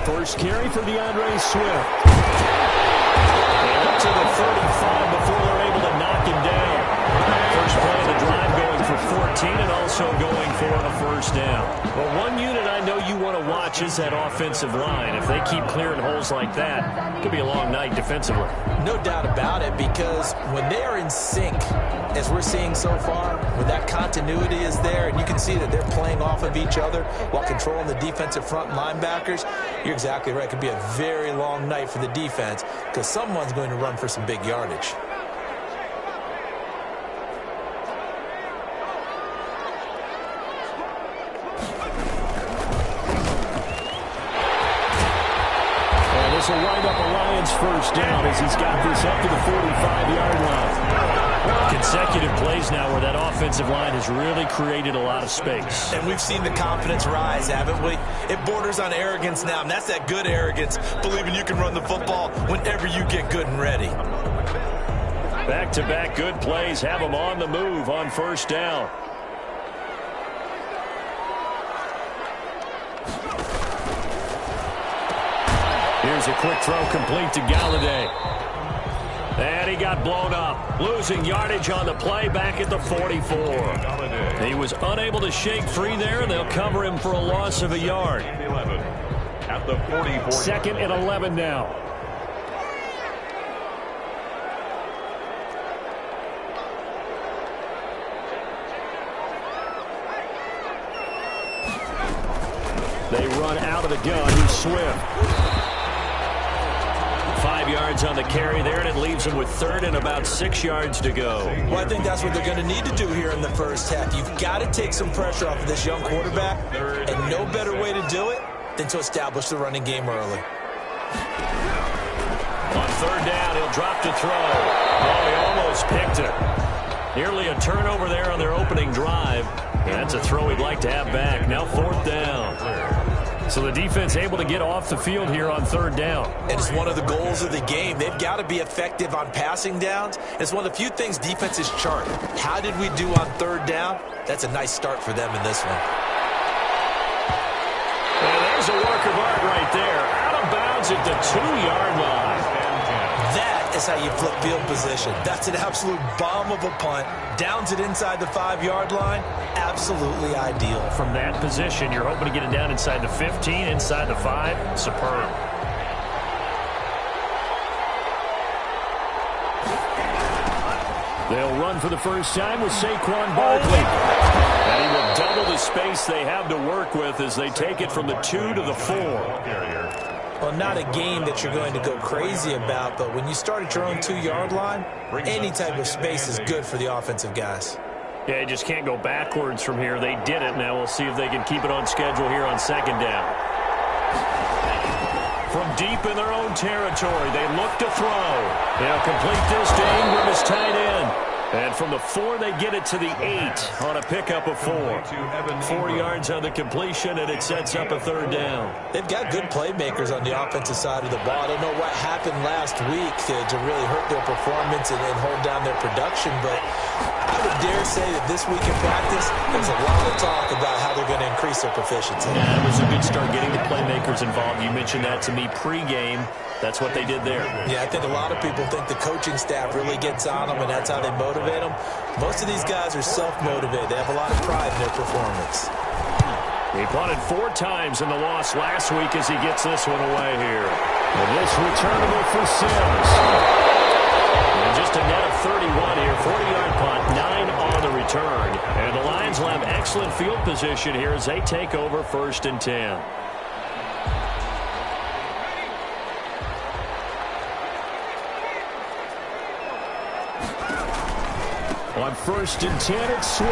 First carry for DeAndre Swift. And up to the 35 before they're able to knock him down. First play of the drive going for 14 and also going for a first down. Well, one unit I know you want to watch is that offensive line. If they keep clearing holes like that, it could be a long night defensively. No doubt about it, because when they are in sync, as we're seeing so far, when that continuity is there and you can see that they're playing off of each other while controlling the defensive front linebackers, you're exactly right. It could be a very long night for the defense because someone's going to run for some big yardage. This will wind up a Lions first down as he's got this up to the 45-yard line. Consecutive plays now where that offensive line has really created a lot of space. And we've seen the confidence rise, haven't we? It borders on arrogance now, and that's that good arrogance, believing you can run the football whenever you get good and ready. Back-to-back good plays have them on the move on first down. Here's a quick throw complete to Galladay. And he got blown up. Losing yardage on the play back at the 44. He was unable to shake free there, and they'll cover him for a loss of a yard. At the 44. Second and 11 now. They run out of the gun. Here's Swift. 5 yards on the carry there, and it leaves them with third and about 6 yards to go. Well, I think that's what they're going to need to do here in the first half. You've got to take some pressure off of this young quarterback, and no better way to do it than to establish the running game early. On third down, he'll drop to throw. Oh, he almost picked it. Nearly a turnover there on their opening drive. And that's a throw he'd like to have back. Now fourth down. So the defense able to get off the field here on third down. And it's one of the goals of the game. They've got to be effective on passing downs. It's one of the few things defenses chart. How did we do on third down? That's a nice start for them in this one. And there's a work of art right there. Out of bounds at the 2-yard line. That is how you flip field position. That's an absolute bomb of a punt. Downs it inside the 5-yard line. Absolutely ideal. From that position, you're hoping to get it down inside the 15, inside the 5. Superb. They'll run for the first time with Saquon Barkley. And he will double the space they have to work with as they take it from the 2 to the 4. Well, not a game that you're going to go crazy about, but when you start at your own 2-yard line, any type of space is good for the offensive guys. Yeah, you just can't go backwards from here. They did it. Now we'll see if they can keep it on schedule here on second down. From deep in their own territory, they look to throw. They'll complete this to Ingram as tight end. And from the 4, they get it to the 8 on a pickup of 4. 4 yards on the completion, and it sets up a third down. They've got good playmakers on the offensive side of the ball. I don't know what happened last week to really hurt their performance and hold down their production, but I would dare say that this week in practice, there's a lot of talk about how they're going to increase their proficiency. Yeah, it was a good start getting the playmakers involved. You mentioned that to me pregame. That's what they did there. Yeah, I think a lot of people think the coaching staff really gets on them, and that's how they motivate them. Most of these guys are self-motivated. They have a lot of pride in their performance. He punted 4 times in the loss last week as he gets this one away here. And this returnable for Sims. And just a net of 31 here. 40-yard punt, 9 on the return. And the Lions will have excellent field position here as they take over first and 10. On first and 10, it's Swift.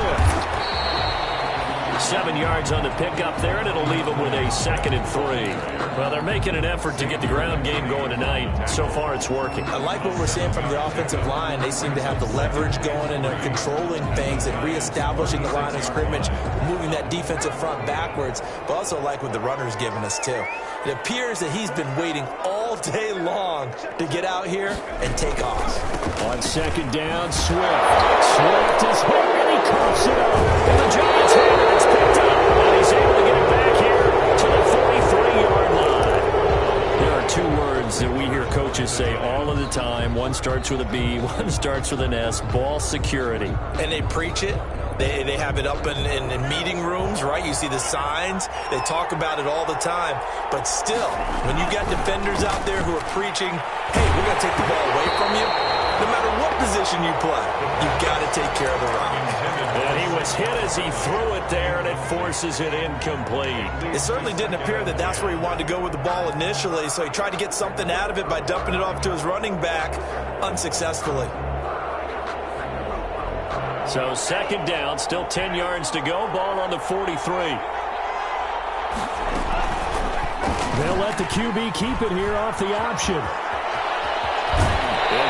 7 yards on the pickup there, and it'll leave them with a second and 3. Well, they're making an effort to get the ground game going tonight. So far, it's working. I like what we're seeing from the offensive line. They seem to have the leverage going, and they're controlling things and reestablishing the line of scrimmage, moving that defensive front backwards, but also like what the runner's giving us, too. It appears that he's been waiting all day long to get out here and take off. On second down, Swift. Swift is hit, and he coughs it up. And the Giants have it. It's picked up, and he's able to get it back here to the 43-yard line. coaches say all of the time, one starts with a B, one starts with an S, ball security. And they preach it. They have it up in meeting rooms, right? You see the signs. They talk about it all the time. But still, when you got defenders out there who are preaching, hey, we're going to take the ball away from you, no matter what position you play, you've got to take care of the rock. And he was hit as he threw it there, and it forces it incomplete. It certainly didn't appear that that's where he wanted to go with the ball initially, so he tried to get something out of it by dumping it off to his running back unsuccessfully. So second down, still 10 yards to go. Ball on the 43. They'll let the QB keep it here off the option. And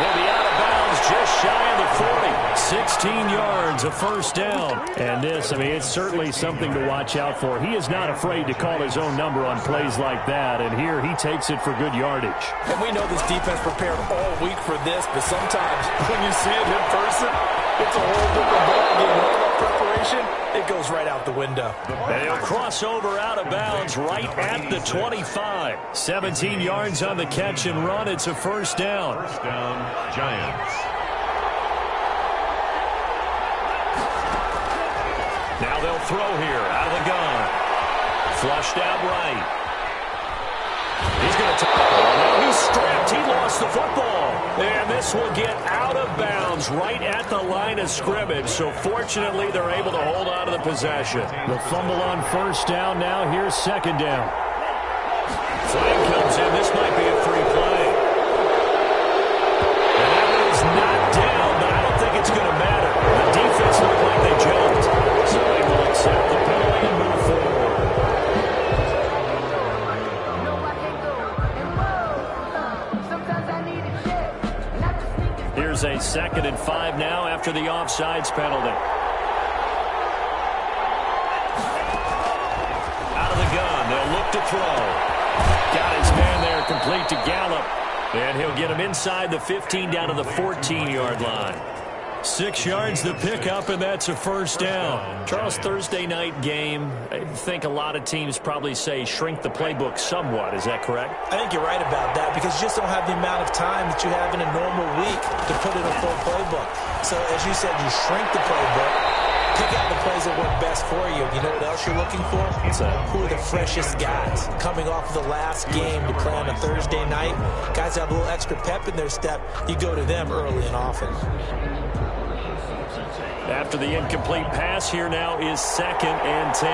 he'll be out of bounds just shy of the 40. 16 yards, a first down. And this, I mean, it's certainly something to watch out for. He is not afraid to call his own number on plays like that. And here he takes it for good yardage. And we know this defense prepared all week for this, but sometimes when you see it in person, it's a whole different ballgame. All that preparation, it goes right out the window. And he'll cross over out of bounds right at the 25. 17 yards on the catch and run. It's a first down. First down, Giants. Now they'll throw here out of the gun. Flushed out right. He's going to now he's strapped. He lost the football. And this will get out of bounds right at the line of scrimmage. So fortunately, they're able to hold on to the possession. The fumble on first down. Now here's second down. Flag comes in. This might be a free play. And that one is not down, but I don't think it's going to matter. The defense looked like they jumped. So they will accept the penalty and move forward. Here's a 2nd and 5 now after the offsides penalty. Out of the gun. They'll look to throw. Got his man there, complete to Gallup. And he'll get him inside the 15 down to the 14-yard line. 6 yards the pickup, and that's a first down. Charles, Thursday night game, I think a lot of teams probably say shrink the playbook somewhat. Is that correct? I think you're right about that because you just don't have the amount of time that you have in a normal week to put in a full playbook. So, as you said, you shrink the playbook, pick out the plays that work best for you. You know what else you're looking for? Who are the freshest guys coming off of the last game to play on a Thursday night? Guys have a little extra pep in their step. You go to them early and often. After the incomplete pass, here now is 2nd and 10.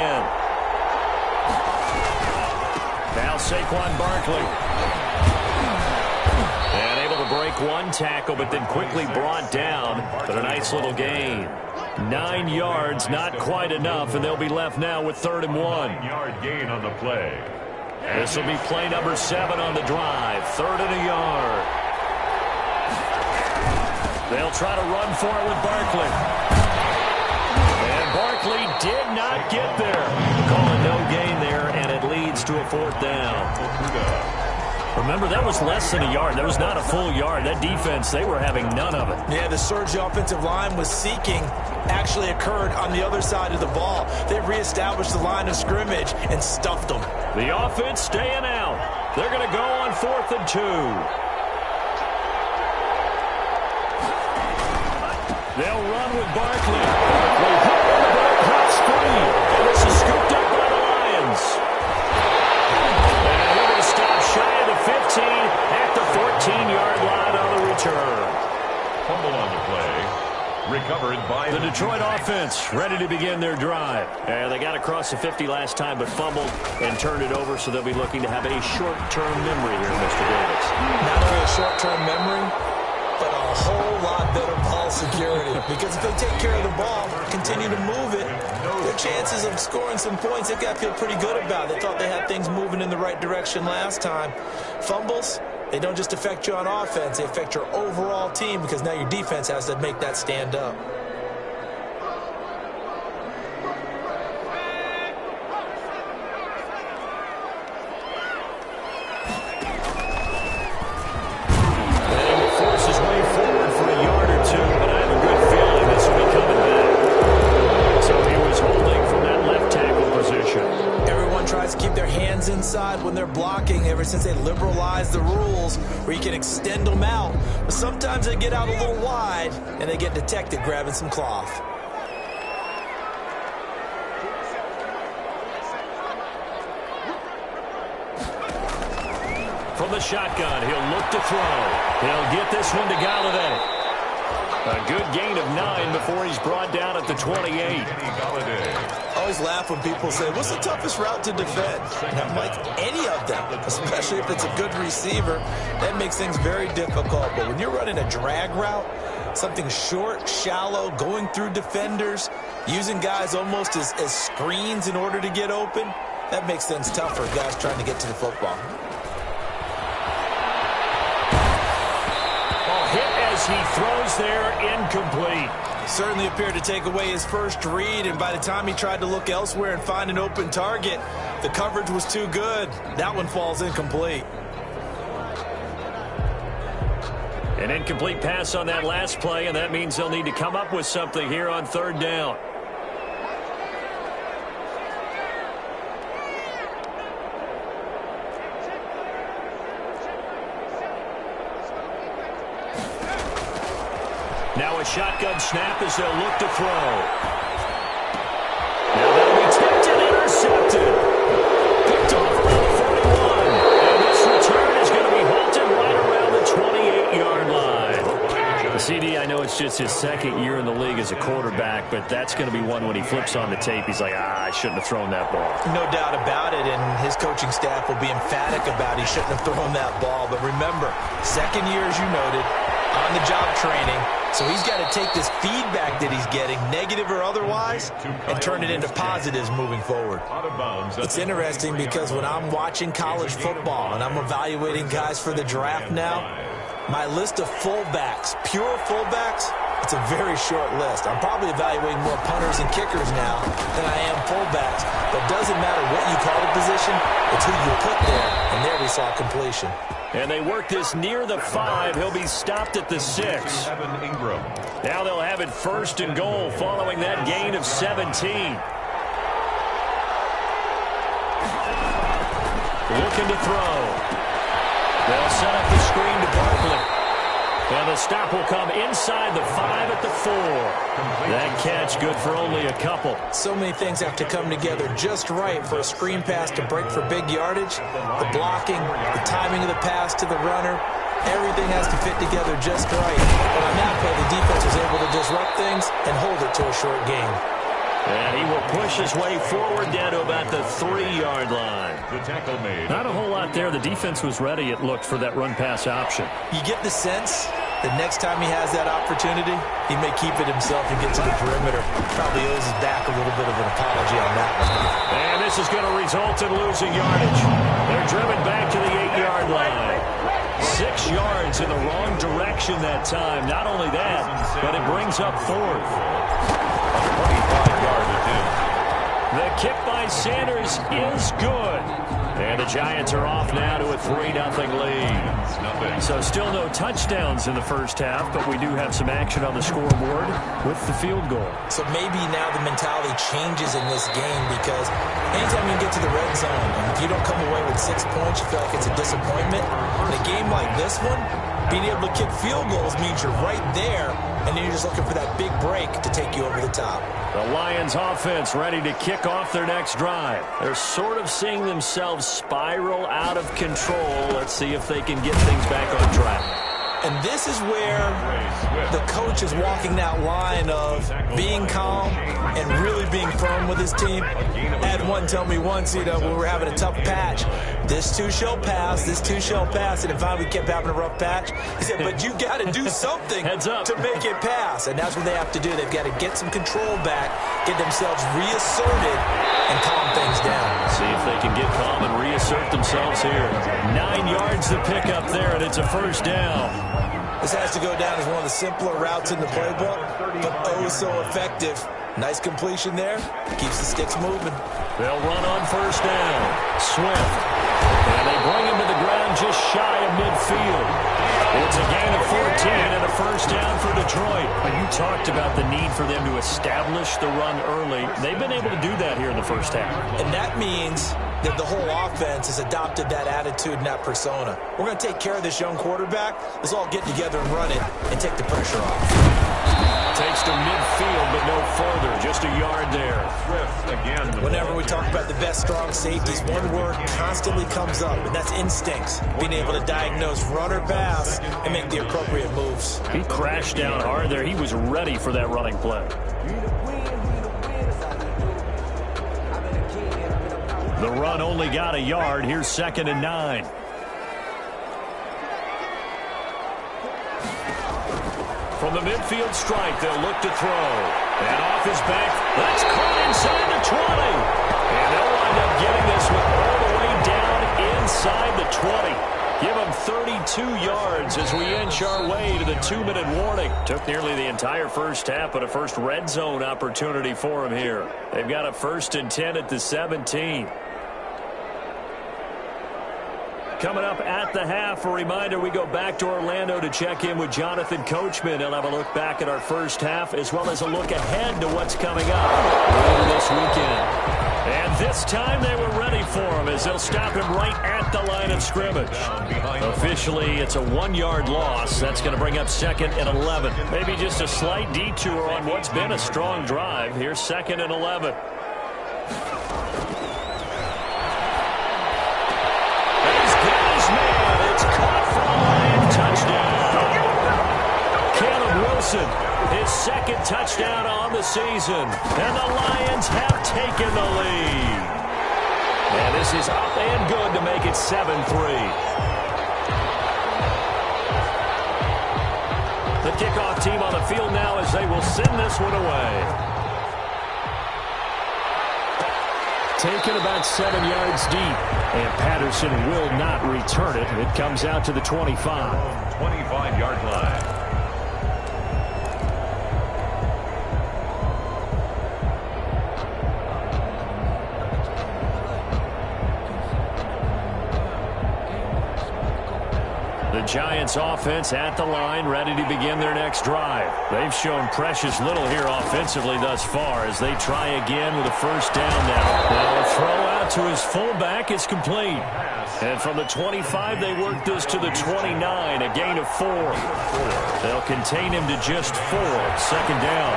Now Saquon Barkley. And able to break one tackle, but then quickly brought down. But a nice little gain. 9 yards, not quite enough, and they'll be left now with 3rd and 1. 9-yard gain on the play. This will be play number 7 on the drive. 3rd and a yard. They'll try to run for it with Barkley. And Barkley did not get there. Calling no gain there, and it leads to a 4th down. Remember, that was less than a yard. That was not a full yard. That defense, they were having none of it. Yeah, the surge the offensive line was seeking actually occurred on the other side of the ball. They reestablished the line of scrimmage and stuffed them. The offense staying out. They're going to go on 4th and 2. They'll run with Barkley. Barkley hit on the ball, cuts free. And this is scooped up by the Lions. And they're going to stop shy of the 15 at the 14-yard line on the return. Fumble on the play. Recovered by the Detroit offense ready to begin their drive. And they got across the 50 last time, but fumbled and turned it over, so they'll be looking to have a short-term memory here, Mr. Davis. Not only a short-term memory, but a whole lot better ball security. Because if they take care of the ball, continue to move it, their chances of scoring some points, they've got to feel pretty good about it. They thought they had things moving in the right direction last time. Fumbles, they don't just affect you on offense, they affect your overall team because now your defense has to make that stand up. side when they're blocking ever since they liberalized the rules where you can extend them out. But sometimes they get out a little wide, and they get detected grabbing some cloth. From the shotgun, he'll look to throw. He'll get this one to Galladay. A good gain of 9 before he's brought down at the 28. I always laugh when people say, what's the toughest route to defend? And I'm like, any of them, especially if it's a good receiver. That makes things very difficult. But when you're running a drag route, something short, shallow, going through defenders, using guys almost as screens in order to get open, that makes things tough for guys trying to get to the football. As he throws there, incomplete. Certainly appeared to take away his first read, and by the time he tried to look elsewhere and find an open target, the coverage was too good. That one falls incomplete. An incomplete pass on that last play, and that means they'll need to come up with something here on 3rd down. Now a shotgun snap as they'll look to throw. Now that'll be tipped and intercepted. Picked off around the 41. And this return is going to be halted right around the 28-yard line. The CD, I know it's just his 2nd year in the league as a quarterback, but that's going to be one when he flips on the tape. He's like, I shouldn't have thrown that ball. No doubt about it, and his coaching staff will be emphatic about he shouldn't have thrown that ball. But remember, 2nd year, as you noted, on-the-job training. So he's got to take this feedback that he's getting, negative or otherwise, and turn it into positives moving forward. It's interesting because when I'm watching college football and I'm evaluating guys for the draft now, my list of fullbacks, pure fullbacks, it's a very short list. I'm probably evaluating more punters and kickers now than I am fullbacks. But it doesn't matter what you call the position, it's who you put there. And there we saw completion. And they work this near the 5. He'll be stopped at the 6. Now they'll have it 1st and goal following that gain of 17. Looking to throw. They'll set up the screen to Barkley. And the stop will come inside the 5 at the 4. That catch good for only a couple. So many things have to come together just right for a screen pass to break for big yardage. The blocking, the timing of the pass to the runner, everything has to fit together just right. But on that play, the defense was able to disrupt things and hold it to a short gain. And he will push his way forward down to about the 3-yard line. The tackle made. Not a whole lot there. The defense was ready, it looked, for that run-pass option. You get the sense that next time he has that opportunity, he may keep it himself and get to the perimeter. Probably owes his back a little bit of an apology on that one. And this is going to result in losing yardage. They're driven back to the 8-yard line. 6 yards in the wrong direction that time. Not only that, but it brings up 4th. 25-yard attempt. The kick by Sanders is good. And the Giants are off now to a 3-0 lead. So still no touchdowns in the first half, but we do have some action on the scoreboard with the field goal. So maybe now the mentality changes in this game because anytime you get to the red zone, and if you don't come away with 6 points, you feel like it's a disappointment. In a game like this one, being able to kick field goals means you're right there, and then you're just looking for that big break to take you over the top. The Lions offense ready to kick off their next drive. They're sort of seeing themselves spiral out of control. Let's see if they can get things back on track. And this is where the coach is walking that line of being calm and really being firm with his team. I had one tell me once, when we were having a tough patch, this too shall pass, this too shall pass. And if we kept having a rough patch, he said, but you got to do something to make it pass. And that's what they have to do. They've got to get some control back, get themselves reasserted, and calm things down. See if they can get calm and reassert themselves here. 9 yards to pick up there, and it's a 1st down. This has to go down as one of the simpler routes in the playbook, but oh so effective. Nice completion there. Keeps the sticks moving. They'll run on 1st down. Swift. And they bring him to the ground just shy of midfield. It's a gain of 14 and a 1st down for the Detroit. You talked about the need for them to establish the run early. They've been able to do that here in the first half. And that means that the whole offense has adopted that attitude and that persona. We're going to take care of this young quarterback. Let's all get together and run it and take the pressure off. Takes to midfield, but no further. Just a yard there. Whenever we talk about the best strong safeties, one word constantly comes up, and that's instincts. Being able to diagnose run or pass and make the appropriate moves. He crashed down hard there. He was ready for that running play. The run only got a yard. Here's 2nd and 9. From the midfield strike, they'll look to throw. And off his back, that's caught inside the 20. And they'll wind up getting this one all the way down inside the 20. Give them 32 yards as we inch our way to the 2-minute warning. Took nearly the entire first half, but a first red zone opportunity for them here. They've got a 1st and 10 at the 17. Coming up at the half, a reminder, we go back to Orlando to check in with Jonathan Coachman. He'll have a look back at our first half as well as a look ahead to what's coming up later this weekend. And this time they were ready for him as they'll stop him right at the line of scrimmage. Officially, it's a 1-yard loss. That's going to bring up 2nd and 11. Maybe just a slight detour on what's been a strong drive. Here's 2nd and 11. His 2nd touchdown on the season. And the Lions have taken the lead. And this is up and good to make it 7-3. The kickoff team on the field now as they will send this one away. Taken about 7 yards deep. And Patterson will not return it. It comes out to the 25. 25-yard line. The Giants offense at the line, ready to begin their next drive. They've shown precious little here offensively thus far as they try again with a 1st down now. Now a throw out to his fullback is complete. And from the 25, they work this to the 29, a gain of 4. They'll contain him to just 4, 2nd down.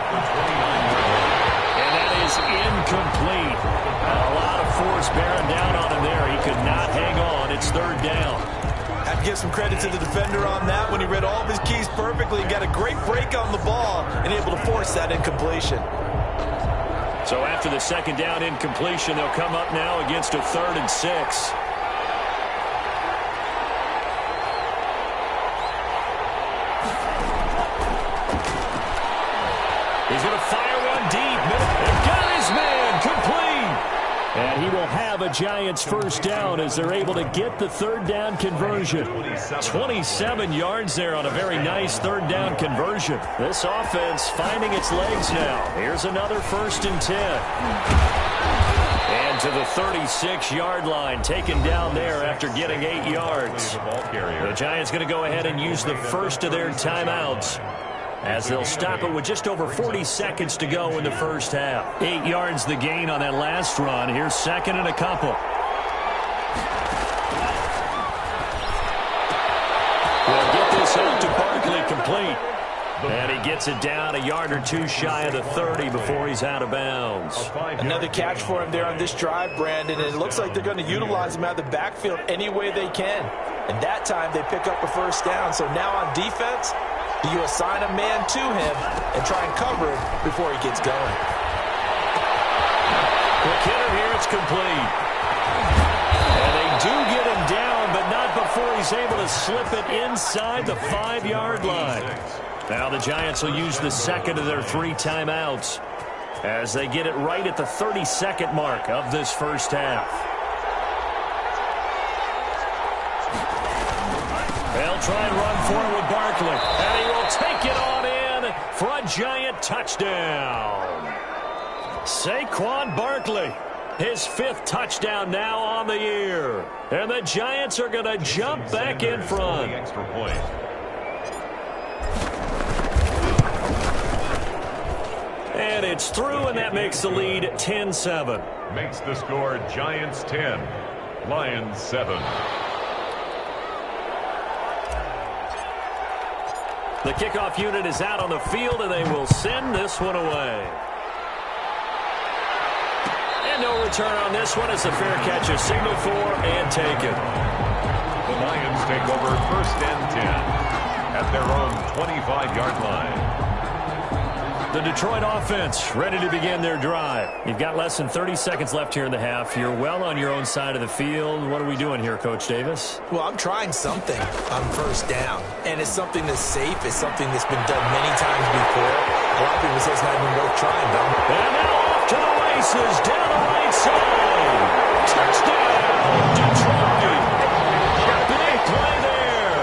And that is incomplete. A lot of force bearing down on him there. He could not hang on. It's 3rd down. Have to give some credit to the defender on that when he read all of his keys perfectly and got a great break on the ball and able to force that incompletion. So after the 2nd down incompletion, they'll come up now against a 3rd and 6. He's going to fire one deep. And got his man complete. And he will have a Giants 1st down as they're able to get the 3rd down conversion. 27 yards there on a very nice 3rd down conversion. This offense finding its legs now. Here's another 1st and 10. And to the 36-yard line, taken down there after getting 8 yards. The Giants going to go ahead and use the first of their timeouts, as they'll stop it with just over 40 seconds to go in the first half. 8 yards the gain on that last run. Here's 2nd and a couple. We'll get this out to Barkley complete. And he gets it down a yard or 2 shy of the 30 before he's out of bounds. Another catch for him there on this drive, Brandon, and it looks like they're going to utilize him out of the backfield any way they can. And that time they pick up the 1st down. So now on defense, do you assign a man to him and try and cover him before he gets going? Quick hitter here, it's complete. And they do get him down, but not before he's able to slip it inside the 5-yard line. Now the Giants will use the 2nd of their 3 timeouts as they get it right at the 32nd mark of this first half. They'll try and run for it with Barkley. And he will take it on in for a Giant touchdown. Saquon Barkley, his 5th touchdown now on the year. And the Giants are going to jump back in front. And it's through, and that makes the lead 10-7. Makes the score Giants 10, Lions 7. The kickoff unit is out on the field, and they will send this one away. And no return on this one as the fair catch is signaled for and taken. The Lions take over 1st and 10 at their own 25-yard line. The Detroit offense ready to begin their drive. You've got less than 30 seconds left here in the half. You're well on your own side of the field. What are we doing here, Coach Davis? Well, I'm trying something on 1st down, and it's something that's safe. It's something that's been done many times before. A lot of people say it's not even worth trying, though. And now off to the races, down the right side. Touchdown, Detroit. Big play there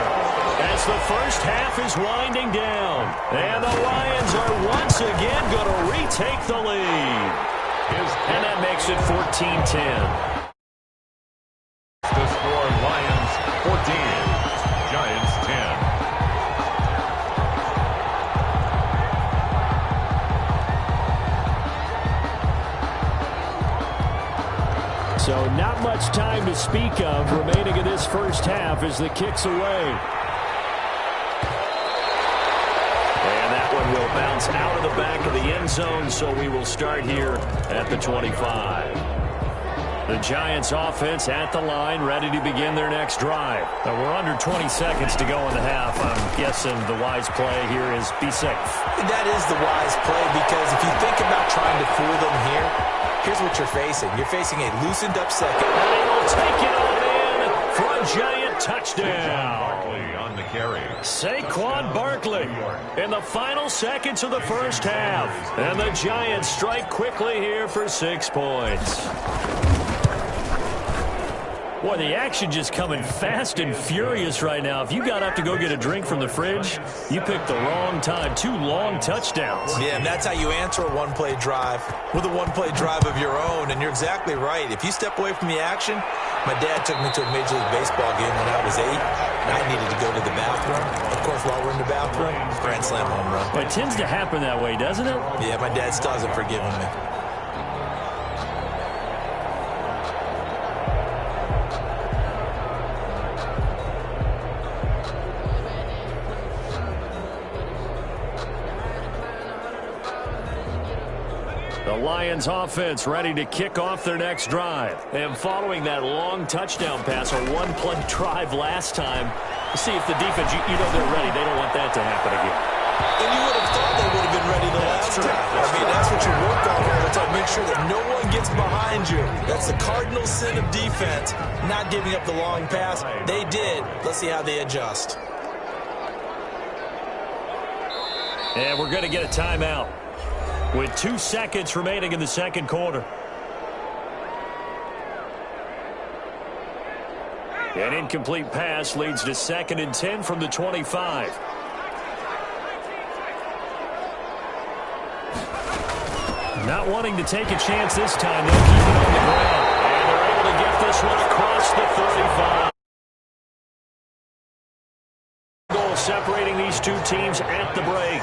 as the first half is winding down. And the Lions are once again going to retake the lead. And that makes it 14-10. The score, Lions 14, Giants 10. So not much time to speak of remaining in this first half as the kick's away. And that one will bounce out of the back of the end zone, so we will start here at the 25. The Giants offense at the line, ready to begin their next drive. We're under 20 seconds to go in the half. I'm guessing the wise play here is be safe. That is the wise play, because if you think about trying to fool them here, here's what you're facing. You're facing a loosened up second. And he will take it on in for a Giant touchdown. Barkley on the carry. Saquon Barkley in the final seconds of the first half. And the Giants strike quickly here for 6 points. Boy, the action just coming fast and furious right now. If you got up to go get a drink from the fridge, you picked the wrong time. 2 long touchdowns. Yeah, and that's how you answer a one-play drive with a one-play drive of your own. And you're exactly right. If you step away from the action, my dad took me to a Major League Baseball game when I was 8, and I needed to go to the bathroom. Of course, while we're in the bathroom, grand slam home run. It tends to happen that way, doesn't it? Yeah, my dad still hasn't forgiven me. The Lions offense ready to kick off their next drive. And following that long touchdown pass, a one-play drive last time, see if the defense, you know they're ready. They don't want that to happen again. And you would have thought they would have been ready the last time. I mean, that's what you work on all the time. Make sure that no one gets behind you. That's the cardinal sin of defense, not giving up the long pass. They did. Let's see how they adjust. And we're going to get a timeout with 2 seconds remaining in the second quarter. An incomplete pass leads to 2nd and 10 from the 25. Not wanting to take a chance this time, they'll keep it on the ground. And they're able to get this one across the 35. Goal separating these two teams at the break.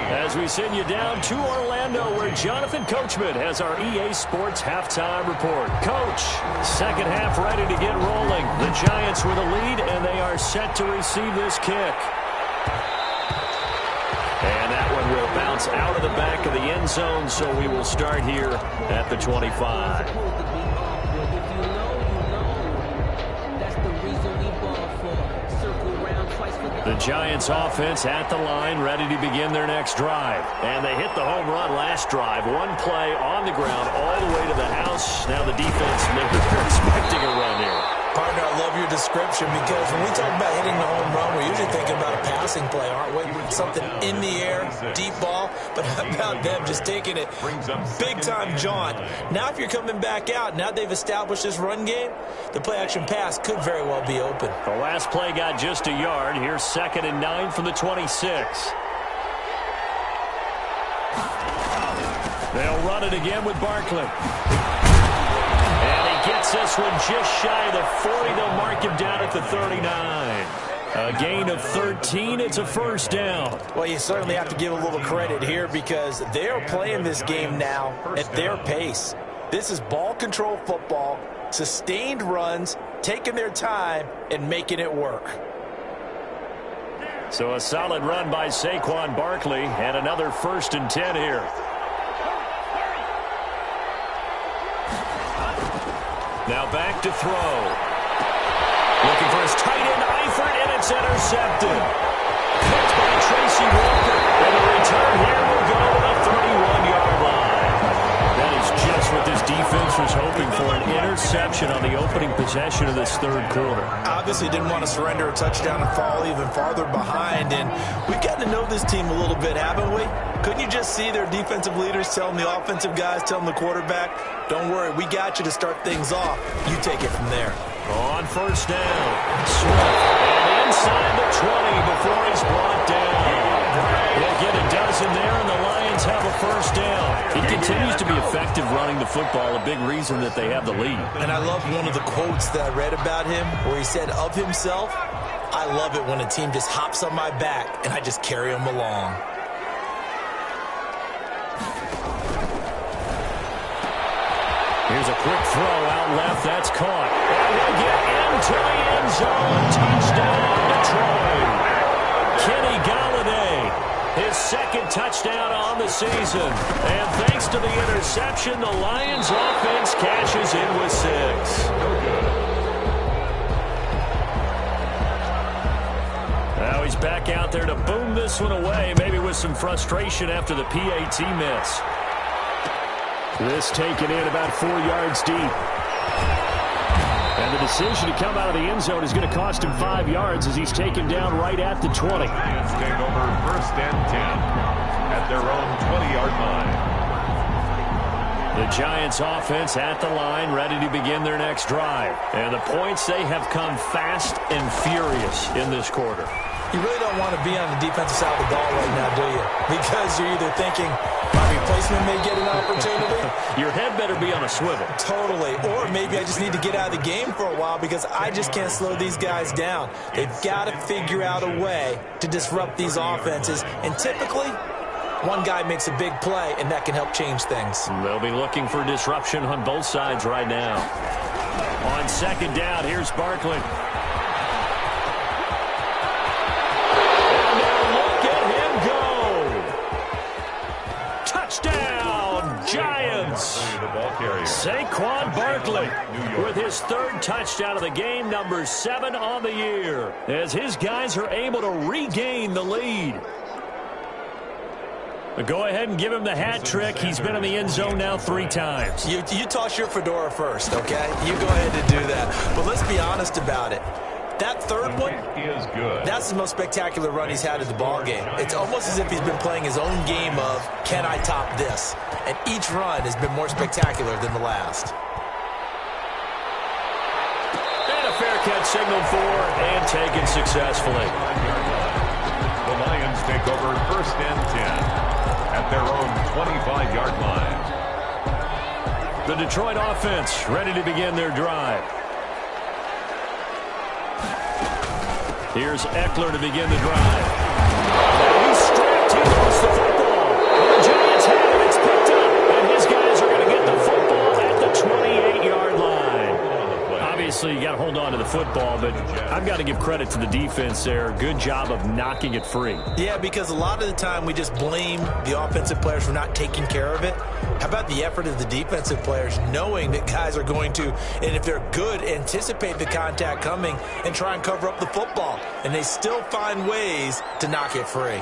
As we send you down to Orlando, where Jonathan Coachman has our EA Sports halftime report. Coach, second half ready to get rolling. The Giants with a lead, and they are set to receive this kick. And that one will bounce out of the back of the end zone, so we will start here at the 25. The Giants offense at the line, ready to begin their next drive. And they hit the home run last drive. One play on the ground all the way to the house. Now the defense, maybe they're expecting a run here. Partner, I love your description, because when we talk about hitting the home run, we're usually thinking about a passing play, aren't we? Something in the air, deep ball. But how about them just taking it big-time jaunt? Now if you're coming back out, now they've established this run game, the play-action pass could very well be open. The last play got just a yard. Here's 2nd and 9 from the 26. They'll run it again with Barkley. And he gets this one just shy of the 40. They'll mark him down at the 39. A gain of 13. It's a first down. Well, you certainly have to give a little credit here because they're playing this game now at their pace. This is ball control football, sustained runs, taking their time, and making it work. So a solid run by Saquon Barkley, and another 1st and 10 here. Now back to throw. Looking for his tight end, Eifert, and it's intercepted. Picked by Tracy Walker, and the return here will go to the 31-yard line. That is just what this defense was hoping for, an interception on the opening possession of this third quarter. Obviously didn't want to surrender a touchdown and fall even farther behind, and we've gotten to know this team a little bit, haven't we? Couldn't you just see their defensive leaders telling the offensive guys, telling the quarterback, don't worry, we got you to start things off. You take it from there. On first down, Swift, and inside the 20 before he's brought down. He'll get a dozen there, and the Lions have a first down. He continues to be effective running the football, a big reason that they have the lead. And I love one of the quotes that I read about him where he said of himself, I love it when a team just hops on my back and I just carry them along. Here's a quick throw out left. That's caught. And he'll get into the end zone. Touchdown, Detroit. Kenny Galladay, his 2nd touchdown on the season. And thanks to the interception, the Lions offense cashes in with 6. Now he's back out there to boom this one away, maybe with some frustration after the PAT miss. This taken in about 4 yards deep. And the decision to come out of the end zone is going to cost him 5 yards as he's taken down right at the 20. Lions take over 1st and 10 at their own 20-yard line. The Giants offense at the line, ready to begin their next drive. And the points, they have come fast and furious in this quarter. You really don't want to be on the defensive side of the ball right now, do you? Because you're either thinking, my replacement may get an opportunity. Your head better be on a swivel. Totally. Or maybe I just need to get out of the game for a while because I just can't slow these guys down. They've got to figure out a way to disrupt these offenses. And typically, one guy makes a big play, and that can help change things. They'll be looking for disruption on both sides right now. On 2nd down, here's Barkley. Giants. Saquon Barkley with his 3rd touchdown of the game, number 7 on the year, as his guys are able to regain the lead. But go ahead and give him the hat trick. He's been in the end zone now 3 times. You toss your fedora first, okay? You go ahead and do that. But let's be honest about it. That 3rd one is good. That's the most spectacular run he's had in the ballgame. It's almost as if he's been playing his own game of, can I top this? And each run has been more spectacular than the last. And a fair catch signaled for and taken successfully. The Lions take over 1st and 10 at their own 25-yard line. The Detroit offense ready to begin their drive. Here's Eckler to begin the drive. He's strapped. He lost the football. The Giants have it. It's picked up. And his guys are going to get the football at the 28-yard line. Obviously, you got to hold on to the football, but I've got to give credit to the defense there. Good job of knocking it free. Yeah, because a lot of the time we just blame the offensive players for not taking care of it. How about the effort of the defensive players knowing that guys are going to, and if they're good, anticipate the contact coming and try and cover up the football. And they still find ways to knock it free.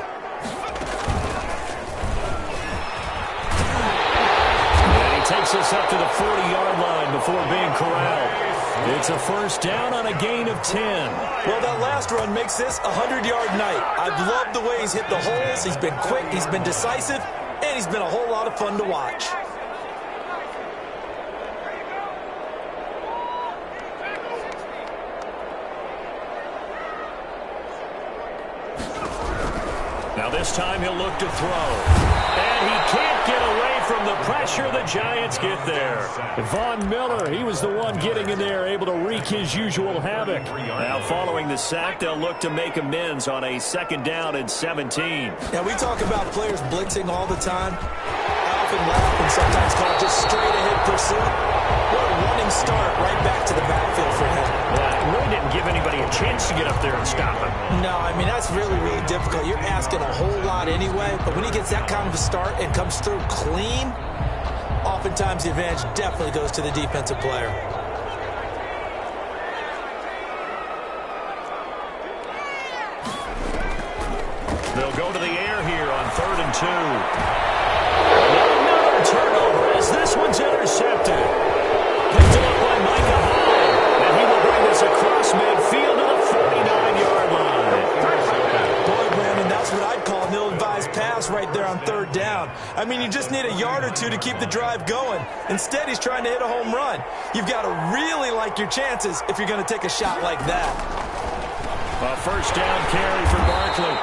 And he takes us up to the 40-yard line before being corralled. It's a first down on a gain of 10. Well, that last run makes this a 100-yard night. I've loved the way he's hit the holes. He's been quick, he's been decisive, and he's been a whole lot of fun to watch. Now this time he'll look to throw. And he can't get away from from the pressure. The Giants get there. Von Miller, he was the one getting in there, able to wreak his usual havoc. Now, following the sack, they'll look to make amends on a 2nd down and 17. Now, we talk about players blitzing all the time. I often laugh and sometimes call it just straight-ahead pursuit. What a running start right back to the backfield for him. Yeah, it really didn't give anybody a chance to get up there and stop him. No, I mean, that's really, really difficult. You're asking a whole lot anyway, but when he gets that kind of a start and comes through clean, oftentimes the advantage definitely goes to the defensive player. They'll go to the air here on 3rd and 2. Another turnover as this one's intercepted. Picked up by Micah Hyde. And he will bring this across midfield to the 49-yard line. Boy, Brandon, that's what I'd call an ill-advised pass right there on 3rd down. I mean, you just need a yard or two to keep the drive going. Instead, he's trying to hit a home run. You've got to really like your chances if you're going to take a shot like that. A 1st down carry for Barkley.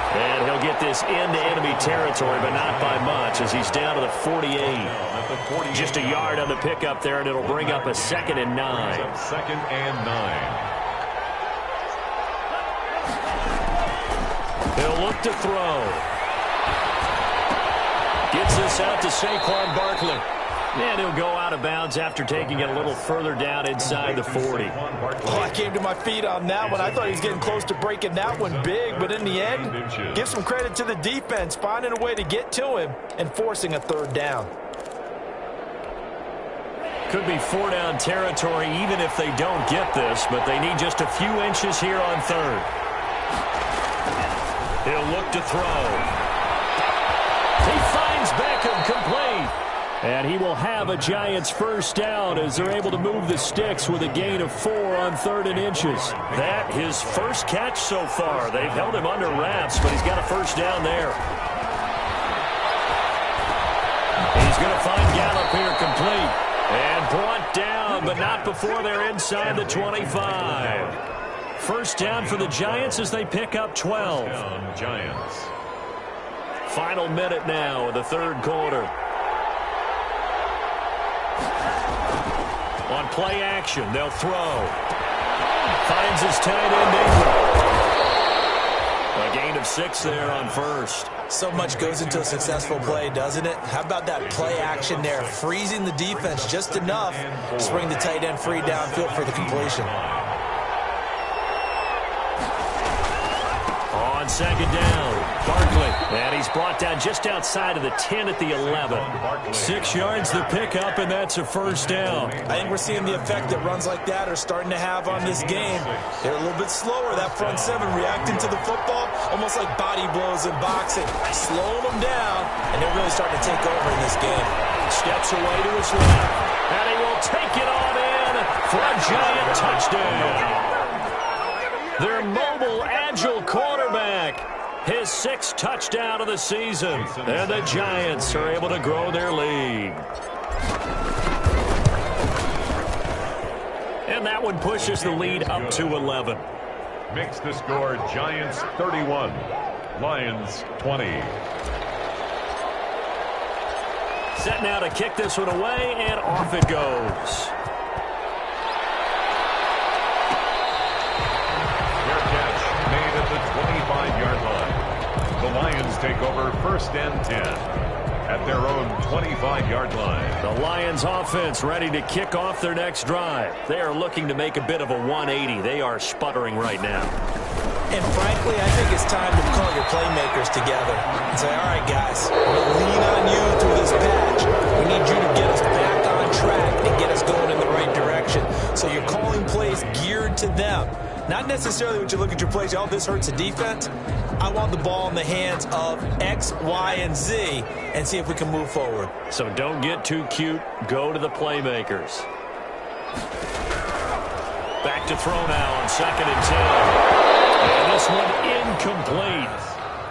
And he'll get this into enemy territory, but not by much as he's down to the 48. Just a yard on the pickup there, and it'll bring up a 2nd and 9. 2nd and 9. He'll look to throw. Gets this out to Saquon Barkley. And he'll go out of bounds after taking it a little further down inside the 40. Oh, I came to my feet on that one. I thought he was getting close to breaking that one big, but in the end, give some credit to the defense, finding a way to get to him and forcing a 3rd down. Could be 4-down territory even if they don't get this, but they need just a few inches here on 3rd. He'll look to throw. He finds Beckham complete. And he will have a Giants 1st down as they're able to move the sticks with a gain of 4 on 3rd and inches. That his 1st catch so far. They've held him under wraps, but he's got a 1st down there. He's going to find Gallup here complete. And brought down, but not before they're inside the 25. 1st down for the Giants as they pick up 12. Giants. Final minute now of the 3rd quarter. On play action, they'll throw. Finds his tight end Ingram. A gain of 6 there on 1st. So much goes into a successful play, doesn't it? How about that play action there? Freezing the defense just enough to bring the tight end free downfield for the completion. On 2nd down, Barkley. And he's brought down just outside of the 10 at the 11. 6 yards the pickup, and that's a 1st down. I think we're seeing the effect that runs like that are starting to have on this game. They're a little bit slower, that front 7, reacting to the football, almost like body blows in boxing. Slowing them down, and they're really starting to take over in this game. Steps away to his left, and he will take it on in for a Giant touchdown. Their mobile, agile quarterback, his 6th touchdown of the season. And the Giants are able to grow their lead. And that one pushes the lead up to 11. Makes the score Giants 31, Lions 20. Set now to kick this one away, and off it goes. Made at the 25-yard line. The Lions take over 1st and 10 at their own 25-yard line. The Lions offense ready to kick off their next drive. They are looking to make a bit of a 180. They are sputtering right now. And frankly, I think it's time to call your playmakers together and say, all right, guys, we'll lean on you through this patch. We need you to get us back on track and get us going in the right direction. So you're calling plays geared to them. Not necessarily when you look at your plays, oh, this hurts the defense. I want the ball in the hands of X, Y, and Z and see if we can move forward. So don't get too cute. Go to the playmakers. Back to throw now on 2nd and 10. And this one incomplete.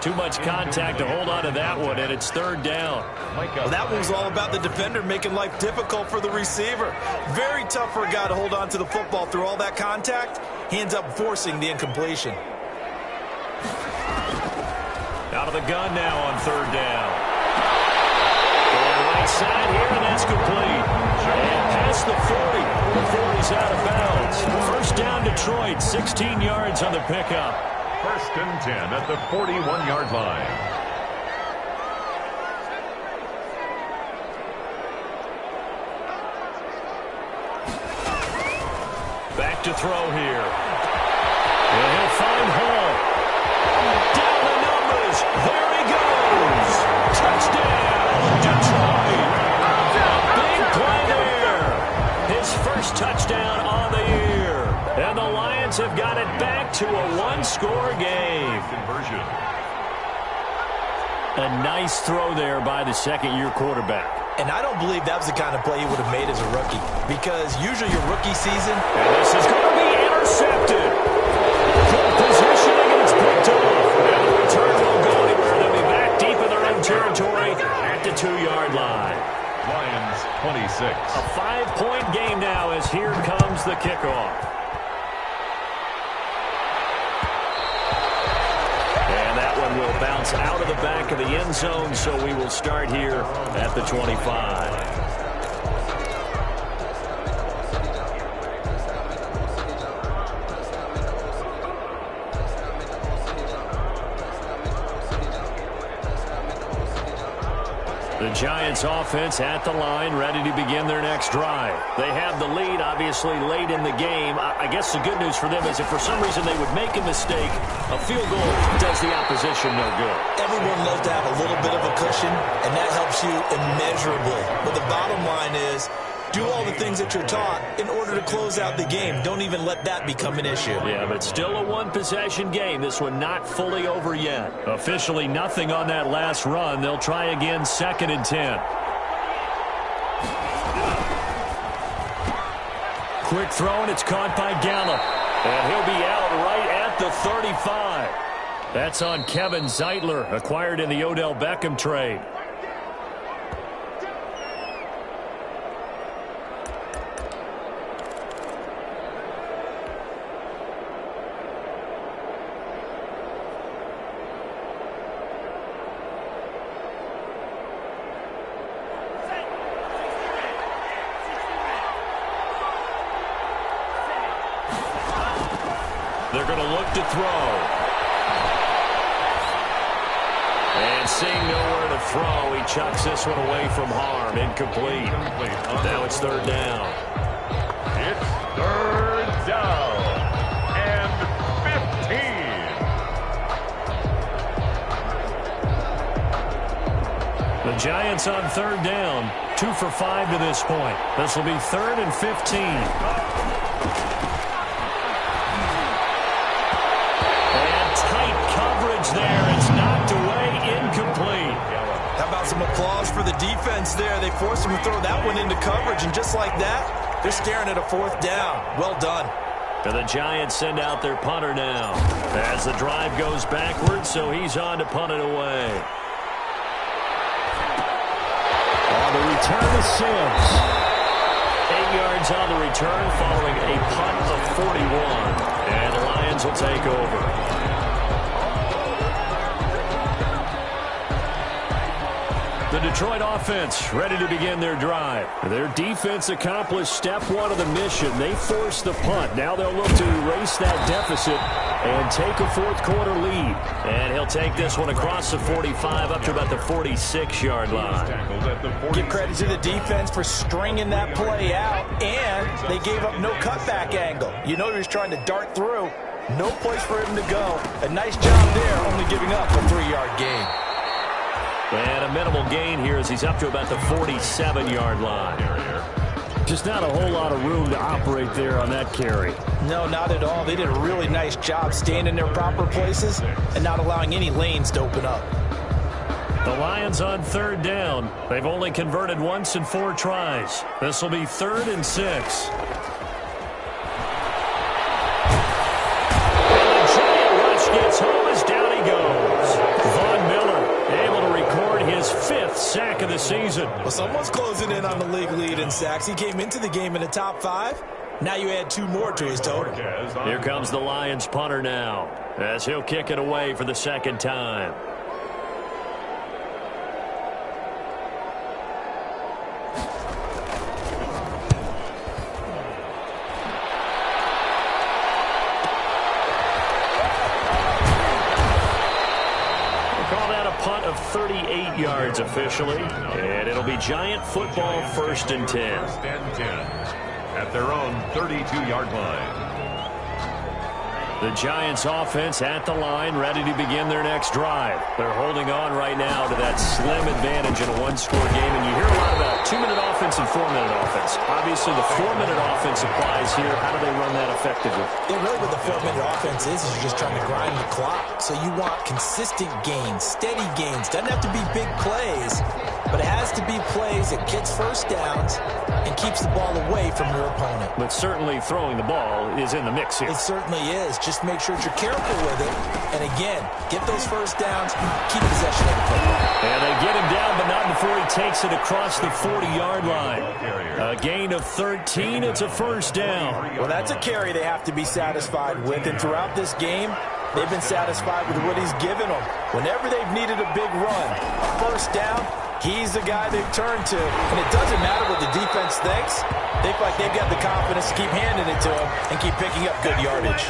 Too much contact to hold on to that one, and it's 3rd down. Well, that one was all about the defender making life difficult for the receiver. Very tough for a guy to hold on to the football through all that contact. He ends up forcing the incompletion. Out of the gun now on 3rd down. Going right inside here, and that's complete. And past the 40 before he's out of bounds. First down, Detroit, 16 yards on the pickup. First and 10 at the 41-yard line. Back to throw here. And he'll find Hall. Down the numbers. There he goes. Touchdown, Detroit. Big play there. His first touchdown on the year. And the Lions have got it back to a one-score game. Conversion. A nice throw there by the second-year quarterback. And I don't believe that was the kind of play he would have made as a rookie. Because usually your rookie season... And this is going to be intercepted. Good positioning, and it's picked off. And the return won't go anywhere. They'll be back deep in their own territory at the 2-yard line. Lions 26. A 5-point game now as here comes the kickoff. And that one will bounce out of the back of the end zone, so we will start here at the 25. The Giants offense at the line, ready to begin their next drive. They have the lead, obviously, late in the game. I guess the good news for them is if for some reason they would make a mistake, a field goal does the opposition no good. Everyone loves to have a little bit of a cushion, and that helps you immeasurably. But the bottom line is, do all the things that you're taught in order to close out the game. Don't even let that become an issue. Yeah, but still a one-possession game. This one not fully over yet. Officially nothing on that last run. They'll try again, 2nd and 10. Quick throw, and it's caught by Gallup. And he'll be out right at the 35. That's on Kevin Zeitler, acquired in the Odell Beckham trade. They're going to look to throw. And seeing nowhere to throw, he chucks this one away from harm. Incomplete. Now it's 3rd down. It's 3rd down and 15. The Giants on 3rd down. 2 for 5 to this point. This will be 3rd and 15. There, it's knocked away, incomplete. How about some applause for the defense there? They forced him to throw that one into coverage, and just like that, they're staring at a 4th down. Well done. And the Giants send out their punter now as the drive goes backwards, so he's on to punt it away. On the return to Sims. 8 yards on the return following a punt of 41. And the Lions will take over. The Detroit offense ready to begin their drive. Their defense accomplished step 1 of the mission. They forced the punt. Now they'll look to erase that deficit and take a 4th quarter lead. And he'll take this one across the 45 up to about the 46-yard line. Give credit to the defense for stringing that play out, and they gave up no cutback angle. You know he was trying to dart through. No place for him to go. A nice job there, only giving up a 3-yard gain. And a minimal gain here as he's up to about the 47-yard line. Just not a whole lot of room to operate there on that carry. No, not at all. They did a really nice job staying in their proper places and not allowing any lanes to open up. The Lions on 3rd down. They've only converted once in 4 tries. This will be 3rd and 6. And the giant rush gets home as down he goes. Von Miller able to record his 5th sack of the season. Well, someone's closing in on the league lead in sacks. He came into the game in the top 5. Now you add 2 more to his total. Here comes the Lions punter now as he'll kick it away for the 2nd time. 38 yards officially, and it'll be Giant football 1st and 10. 1st and 10 at their own 32-yard line. The Giants offense at the line, ready to begin their next drive. They're holding on right now to that slim advantage in a one-score game, and you hear a lot about 2-minute offense and 4-minute offense. Obviously, the 4-minute offense applies here. How do they run that effectively? Yeah, really what the 4-minute offense is you're just trying to grind the clock. So you want consistent gains, steady gains. Doesn't have to be big plays, but it has to be plays that gets first downs and keeps the ball away from your opponent. But certainly throwing the ball is in the mix here. It certainly is. Just make sure that you're careful with it. And again, get those first downs, keep possession of the football. And they get him down, but not before he takes it across the 40-yard line. A gain of 13. It's a first down. Well, that's a carry they have to be satisfied with. And throughout this game, they've been satisfied with what he's given them. Whenever they've needed a big run, a first down, he's the guy they've turned to. And it doesn't matter what the defense thinks. They feel like they've got the confidence to keep handing it to him and keep picking up good yardage.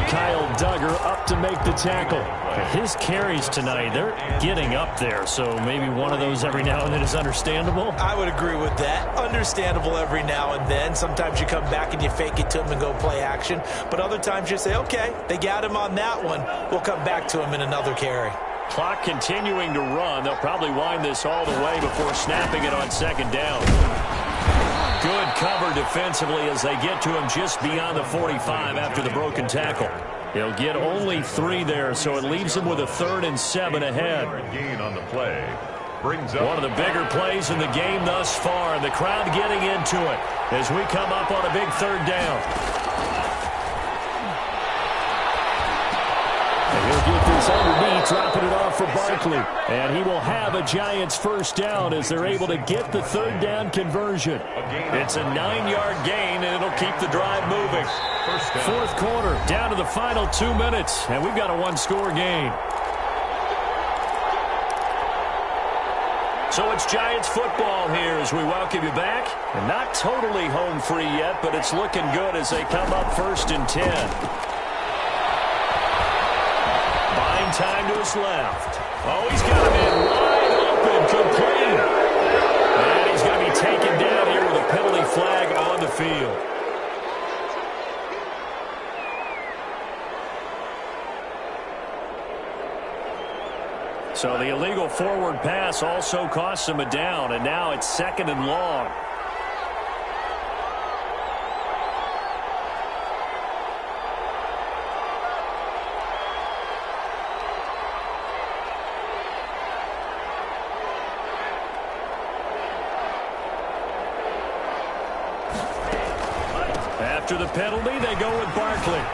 Kyle Duggar up to make the tackle. His carries tonight, they're getting up there, so maybe one of those every now and then is understandable. I would agree with that. Understandable every now and then. Sometimes you come back and you fake it to him and go play action. But other times you say, okay, they got him on that one. We'll come back to him in another carry. Clock continuing to run. They'll probably wind this all the way before snapping it on 2nd down. Good cover defensively as they get to him just beyond the 45 after the broken tackle. He'll get only 3 there, so it leaves him with a 3rd and 7 ahead. Gain on the play. Brings up one of the bigger plays in the game thus far, and the crowd getting into it as we come up on a big 3rd down. And he'll get this underneath, dropping it off for Barkley. And he will have a Giants first down as they're able to get the 3rd down conversion. It's a 9-yard gain, and it'll keep the drive moving. 4th quarter, down to the final 2 minutes, and we've got a one-score game. So it's Giants football here as we welcome you back. And not totally home free yet, but it's looking good as they come up 1st and 10. Buying time to his left. Oh, he's got him in wide open, complete. And he's going to be taken down here with a penalty flag on the field. So the illegal forward pass also costs him a down, and now it's 2nd and long. After the penalty, they go with Barkley.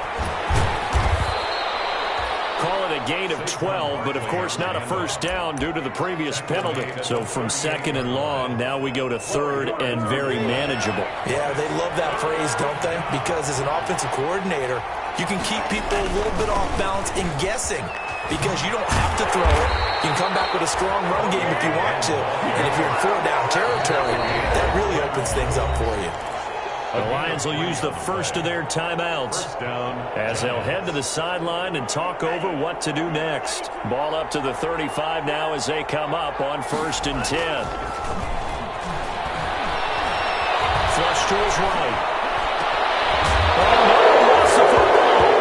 Call it a gain of 12, but of course not a first down due to the previous penalty. So from 2nd and long, now we go to 3rd and very manageable. Yeah, they love that phrase, don't they? Because as an offensive coordinator, you can keep people a little bit off balance in guessing because you don't have to throw it. You can come back with a strong run game if you want to. And if you're in 4-down territory, that really opens things up for you. The Lions will use the first of their timeouts as they'll head to the sideline and talk over what to do next. Ball up to the 35 now as they come up on 1st and 10. Flush to his right. Oh, no, lost the football.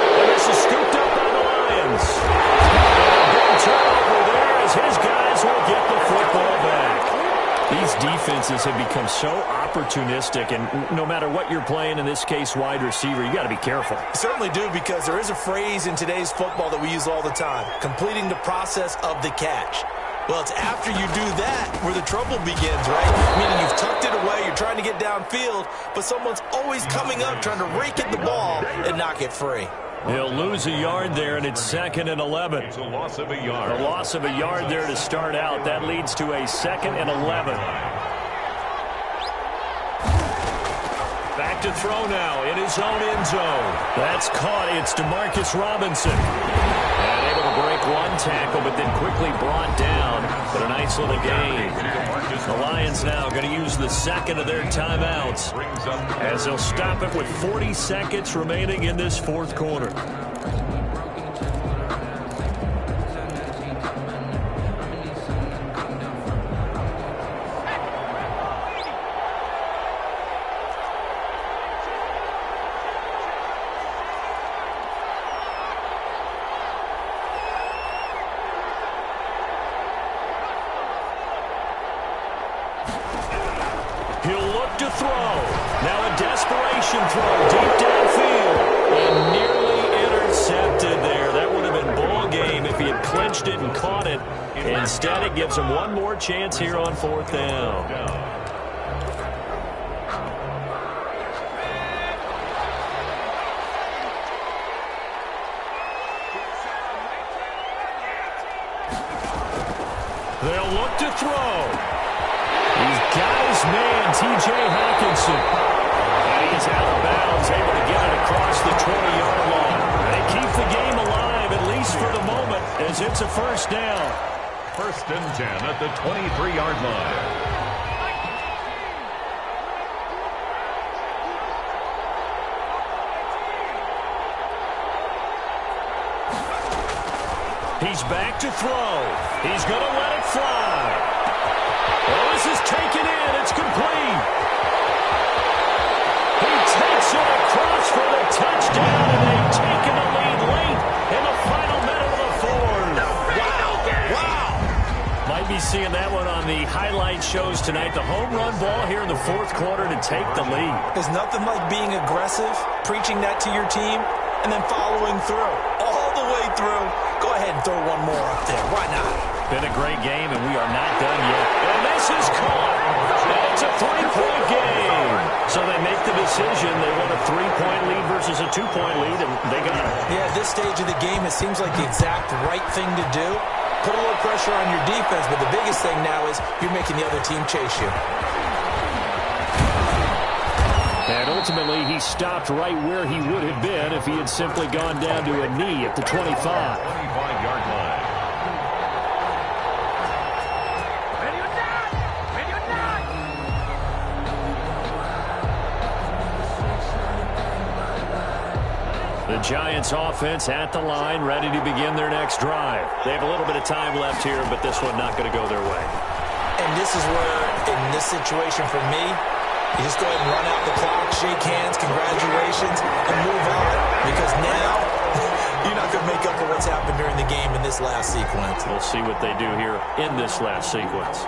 And this is scooped up by the Lions. And a big turnover there as his guys will get the football back. These defenses have become so opportunistic, and no matter what you're playing, in this case wide receiver, you got to be careful. You certainly do, because there is a phrase in today's football that we use all the time, completing the process of the catch. Well, it's after you do that where the trouble begins, right? Meaning you've tucked it away, you're trying to get downfield, but someone's always coming up trying to rake at the ball and knock it free. He'll lose a yard there, and it's 2nd and 11. It's a loss of a yard. A loss of a yard there to start out. That leads to a 2nd and 11. Back to throw now in his own end zone. That's caught. It's Demarcus Robinson. And able to break one tackle, but then quickly brought down. But a nice little gain. The Lions now going to use the 2nd of their timeouts as they'll stop it with 40 seconds remaining in this 4th quarter. Completion throw deep downfield. And nearly intercepted there. That would have been ball game if he had clinched it and caught it. Instead, it gives him one more chance here on 4th down. They'll look to throw. He's got his man, T.J. Hawkinson. And he's out of bounds, able to get it across the 20-yard line. They keep the game alive, at least for the moment, as it's a 1st down. 1st and 10 at the 23-yard line. He's back to throw. He's going to let it fly. Well, this is taken in. It's complete. He takes it across for the touchdown, and they've taken the lead late in the final minute of the 4th. Wow. Might be seeing that one on the highlight shows tonight. The home run ball here in the 4th quarter to take the lead. There's nothing like being aggressive, preaching that to your team, and then following through. All the way through. Go ahead and throw one more up there. Why not? Been a great game, and we are not done yet. And this is caught. And it's a 3-point game. So they make the decision. They want a 3-point lead versus a 2-point lead, and they got it. Yeah, at this stage of the game, it seems like the exact right thing to do. Put a little pressure on your defense, but the biggest thing now is you're making the other team chase you. And ultimately, he stopped right where he would have been if he had simply gone down to a knee at the 25. 25-yard line. The Giants offense at the line, ready to begin their next drive. They have a little bit of time left here, but this one not going to go their way. And this is where, in this situation for me, you just go ahead and run out the clock, shake hands, congratulations, and move on. Because now, you're not going to make up for what's happened during the game in this last sequence. We'll see what they do here in this last sequence.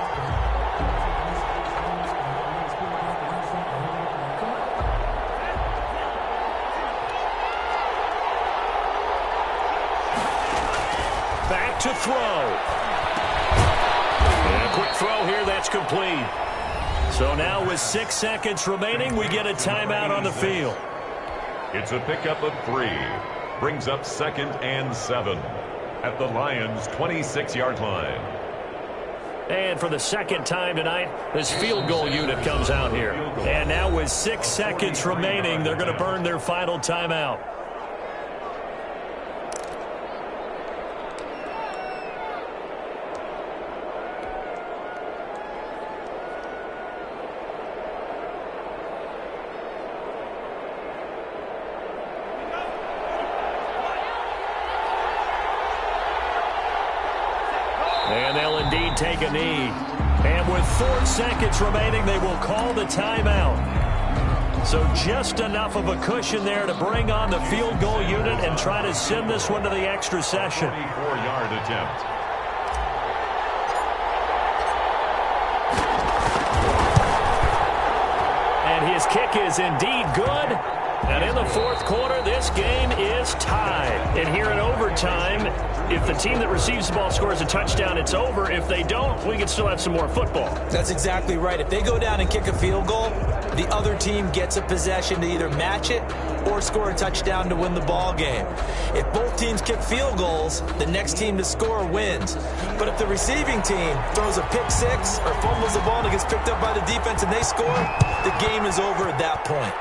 Back to throw. And a quick throw here, that's complete. So now with 6 seconds remaining, we get a timeout on the field. It's a pickup of 3. Brings up 2nd and 7 at the Lions' 26-yard line. And for the second time tonight, this field goal unit comes out here. And now with 6 seconds remaining, they're going to burn their final timeout. And they'll indeed take a knee. And with 4 seconds remaining, they will call the timeout. So just enough of a cushion there to bring on the field goal unit and try to send this one to the extra session. 24-yard attempt. And his kick is indeed good. And in the 4th quarter, this game is tied. And here in overtime, if the team that receives the ball scores a touchdown, it's over. If they don't, we can still have some more football. That's exactly right. If they go down and kick a field goal, the other team gets a possession to either match it or score a touchdown to win the ball game. If both teams kick field goals, the next team to score wins. But if the receiving team throws a pick six or fumbles the ball and it gets picked up by the defense and they score, the game is over at that point.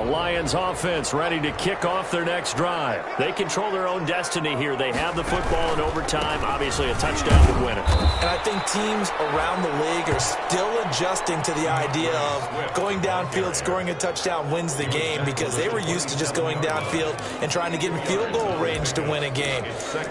Lions offense ready to kick off their next drive. They control their own destiny here. They have the football in overtime. Obviously, a touchdown would win it. And I think teams around the league are still adjusting to the idea of going downfield, scoring a touchdown wins the game, because they were used to just going downfield and trying to get in field goal range to win a game.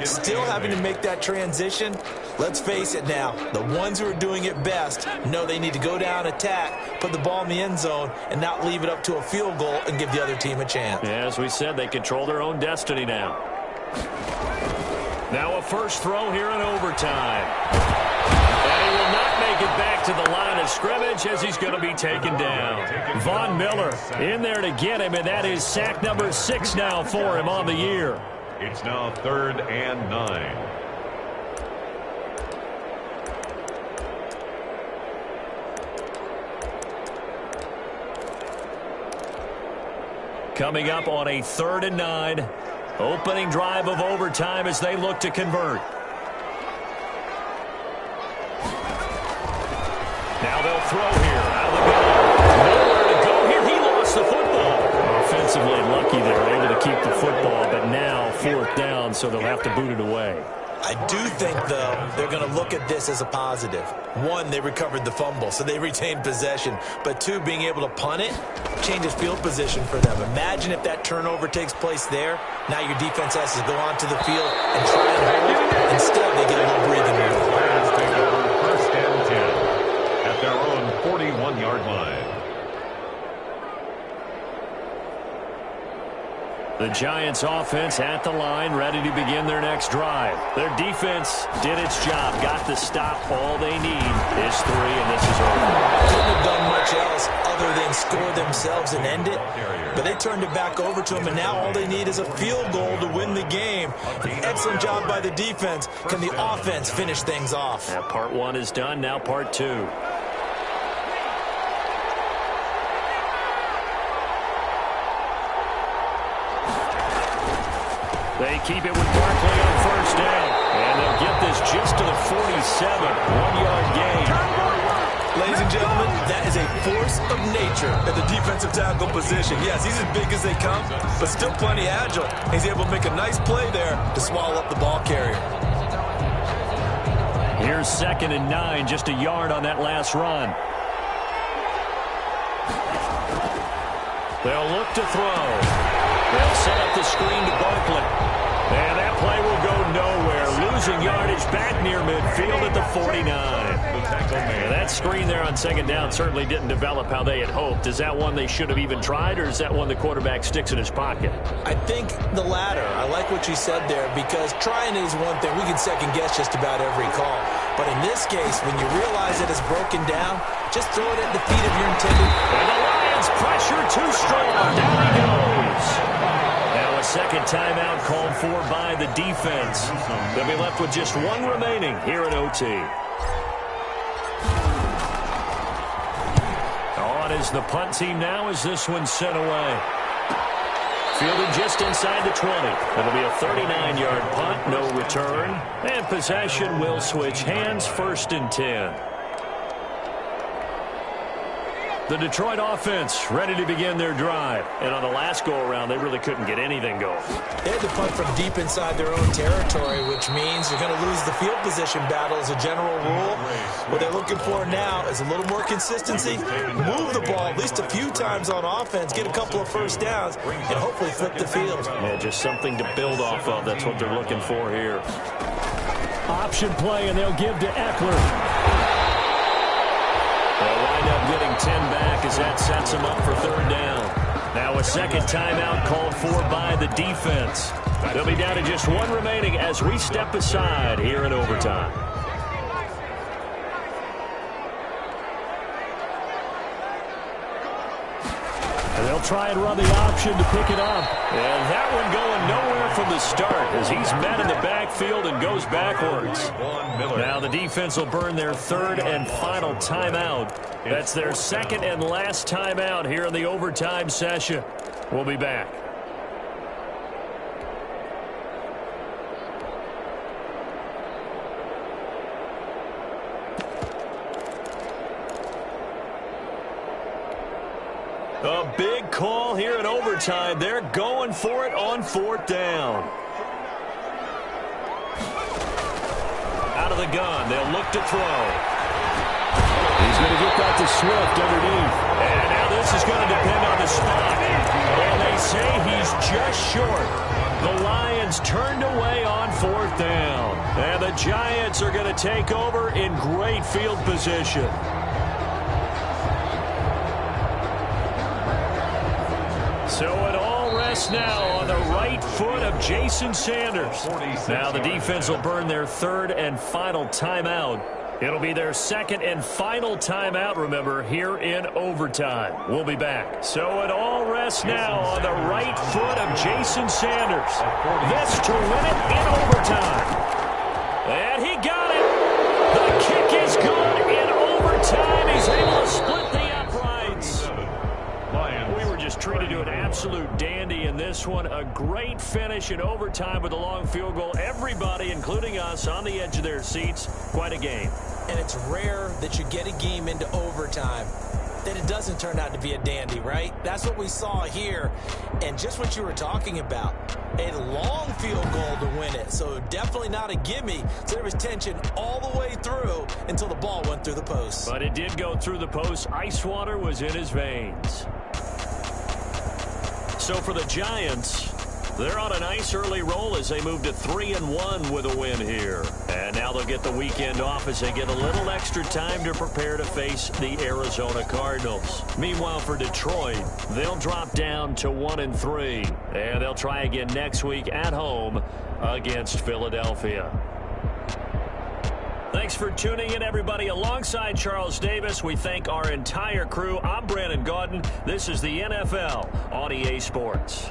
Still having to make that transition. Let's face it now, the ones who are doing it best know they need to go down, attack, put the ball in the end zone, and not leave it up to a field goal and give the other team a chance. Yeah, as we said, they control their own destiny now. Now a first throw here in overtime. And he will not make it back to the line of scrimmage as he's going to be taken down. Von Miller in there to get him, and that is sack number 6 now for him on the year. It's now 3rd and 9. Coming up on a 3rd and 9. Opening drive of overtime as they look to convert. Now they'll throw here out of the gun. Nowhere to go here. He lost the football. Offensively lucky they're able to keep the football, but now 4th down, so they'll have to boot it away. I do think, though, they're going to look at this as a positive. 1, they recovered the fumble, so they retained possession. But 2, being able to punt it changes field position for them. Imagine if that turnover takes place there. Now your defense has to go onto the field and try and hold. Instead, they get a little breathing room. Lions take over 1st and 10 at their own 41-yard line. The Giants offense at the line, ready to begin their next drive. Their defense did its job, got the stop. All they need is 3, and this is over. Couldn't have done much else other than score themselves and end it. But they turned it back over to them, and now all they need is a field goal to win the game. An excellent job by the defense. Can the offense finish things off? That part 1 is done, now part 2. They keep it with Barkley on 1st down. And they'll get this just to the 47. 1-yard gain. Ladies and gentlemen, that is a force of nature at the defensive tackle position. Yes, he's as big as they come, but still plenty agile. He's able to make a nice play there to swallow up the ball carrier. Here's 2nd and 9, just a yard on that last run. They'll look to throw. They'll set up the screen to Barkley. And that play will go nowhere. Losing yardage back near midfield at the 49. And that screen there on 2nd down certainly didn't develop how they had hoped. Is that one they should have even tried, or is that one the quarterback sticks in his pocket? I think the latter. I like what you said there, because trying is one thing. We can second-guess just about every call. But in this case, when you realize it is broken down, just throw it at the feet of your intended. And the Lions pressure too strong. Down he goes. Now a 2nd timeout called for by the defense. They'll be left with just 1 remaining here in OT. On is the punt team now as this one's sent away. Fielded just inside the 20. It'll be a 39-yard punt, no return. And possession will switch hands, 1st and 10. The Detroit offense ready to begin their drive. And on the last go-around, they really couldn't get anything going. They had to punt from deep inside their own territory, which means they're going to lose the field position battle as a general rule. What they're looking for now is a little more consistency, move the ball at least a few times on offense, get a couple of 1st downs, and hopefully flip the field. Yeah, just something to build off of. That's what they're looking for here. Option play, and they'll give to Eckler. They'll wind up getting 10 back as that sets them up for 3rd down. Now a 2nd timeout called for by the defense. They'll be down to just 1 remaining as we step aside here in overtime. And they'll try and run the option to pick it up. And that one going nowhere from the start as he's met in the backfield and goes backwards. Now the defense will burn their 3rd and final timeout. That's their 2nd and last timeout here in the overtime session. We'll be back. A big call here in overtime. They're going for it on 4th down. Out of the gun. They'll look to throw. He's going to get that to Swift underneath. And now this is going to depend on the spot. And they say he's just short. The Lions turned away on 4th down. And the Giants are going to take over in great field position. So it all rests now on the right foot of Jason Sanders. Now the defense will burn their 3rd and final timeout. It'll be their 2nd and final timeout, remember, here in overtime. We'll be back. So it all rests now on the right foot of Jason Sanders. This to win it in overtime. And he got it. The kick is good in overtime. He's able to split the uprights. We were just treated to an absolute dandy in this one. A great finish in overtime with a long field goal. Everybody, including us, on the edge of their seats. Quite a game. And it's rare that you get a game into overtime that it doesn't turn out to be a dandy, right? That's what we saw here. And just what you were talking about, a long field goal to win it. So definitely not a gimme. So there was tension all the way through until the ball went through the post. But it did go through the post. Ice water was in his veins. So for the Giants, they're on a nice early roll as they move to 3-1 with a win here. And now they'll get the weekend off as they get a little extra time to prepare to face the Arizona Cardinals. Meanwhile, for Detroit, they'll drop down to 1-3. And they'll try again next week at home against Philadelphia. Thanks for tuning in, everybody. Alongside Charles Davis, we thank our entire crew. I'm Brandon Gaudin. This is the NFL on EA Sports.